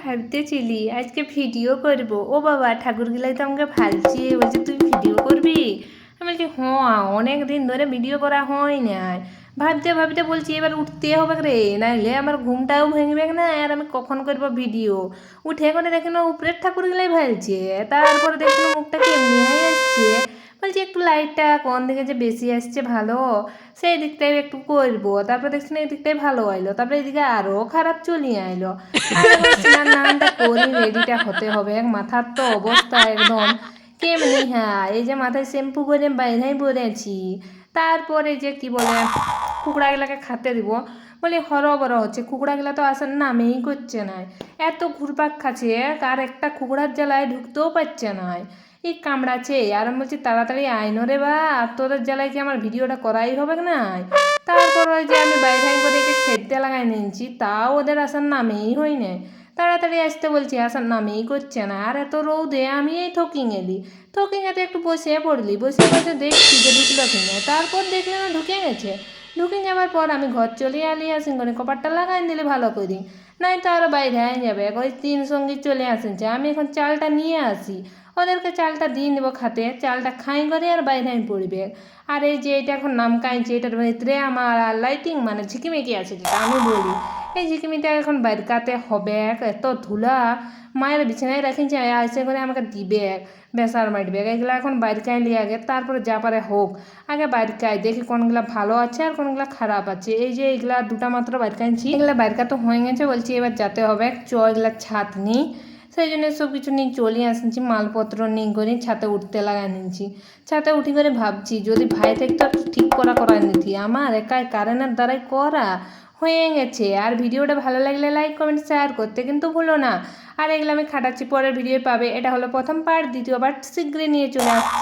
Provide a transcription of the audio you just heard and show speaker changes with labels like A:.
A: ভাবতেছিলি আজকে ভিডিও করব। ও বাবা, ঠাকুরগুলাই তো আমাকে ভালছে, বলছে তুই ভিডিও করবি। আমি বলছি হ্যাঁ, অনেক দিন ধরে ভিডিও করা হয় না। ভাবতে ভাবতে বলছি এবার উঠতে হবে রে, নাইলে আমার ঘুমটাও ভেঙবে না, আর আমি কখন করব ভিডিও। উঠে করে দেখি না উপরের ঠাকুরগুলাই ভালছে, তারপরে দেখি না মুখটা কেমনি হয়ে আসছে। বলছি একটু লাইটটা কোন দিকে যে বেশি আসছে ভালো, সেই দিকটাই একটু করবো। তারপর দেখছি না এই দিকটাই ভালো আইলো, তারপরে এদিকে আরও খারাপ চলিয়ে আইলো। আর এখন স্নান নানটা করি, রেডিটা হতে হবে। মাথার তো অবস্থা একদম কেমনি। হ্যাঁ, এই যে মাথায় শ্যাম্পু করে বাইরেই পরেছি। তারপরে যে কি বলে কুকুড়াগুলাকে খাতে দিব, বলি হরবর হচ্ছে। কুকুড়াগুলা তো আসার নামেই করছে না, এত ঘুরপাক খাচ্ছে, আর একটা কুকুড়ার জ্বালায় ঢুকতেও পারছে না। এই কামড়াচ্ছে। আর আমি বলছি তাড়াতাড়ি আইনো রে বা, তোদের জ্বালায় কি আমার ভিডিওটা করাই হবে না। তারপর ওই যে আমি বাইরে করে খেতে লাগাই নিয়েছি, তাও ওদের আসার নামেই হই না। তাড়াতাড়ি আসতে বলছি, আসার নামেই করছে না। আর এত রৌদে আমি এই থকিং এলি, থকিং এতে একটু বসে পড়লি, বসে বসে দেখছি যে ঢুকলো কিনে। তারপর দেখলে না ঢুকে গেছে। ঢুকে যাওয়ার পর আমি ঘর চলে আলি, আসিন করে কপারটা লাগাই দিলে ভালো করি, নাই তো আরও বাইরে হয়ে যাবে। ওই তিন সঙ্গী চলে আসেছে, আমি এখন চালটা নিয়ে আসি, ওদেরকে চালটা দিয়ে দেবো খাতে। চালটা খাই করে আর বাইরে পড়বে। আর এই যে এটা এখন নাম কাইছে, এটার ভিতরে আমার লাইটিং মানে ঝিকিমিকি আছে, যেটা আমি বলি। এই ঝিকিমিটা এখন বাইরকাতে হবে। এত ধুলা, মায়ের বিছানায় রাখিছে, আসে করে আমাকে দিবে বেসার মারবে। এগুলো এখন বাইরকায় লিয়ে আগে, তারপরে যা পারে হোক। আগে বাইরকায় দেখি কোনগুলা ভালো আছে আর কোনগুলা খারাপ আছে। এই যে এগুলা দুটা মাত্র বাইরকাইছি, এগুলা বাইরকা তো হয়ে গেছে। বলছি এবার যেতে হবে এগুলা ছাদ নিই। সেই জন্য সব কিছু নিয়ে চলে আসছি, মালপত্র নিয়ে করে ছাতে উঠতে লাগাই নিচ্ছি। ছাতে উঠি করে ভাবছি যদি ভাই থাকতো একটু ঠিক করাই নিতি, আমার একাই কারেন্টের দ্বারাই করা হয়ে গেছে। আর ভিডিওটা ভালো লাগলে লাইক কমেন্ট শেয়ার করতে কিন্তু ভুলো না। আর এগুলো আমি খাটাচ্ছি, পরের ভিডিও পাবে। এটা হলো প্রথম পার্ট, দ্বিতীয় পার্ট শীঘ্রই নিয়ে চলে আসছি।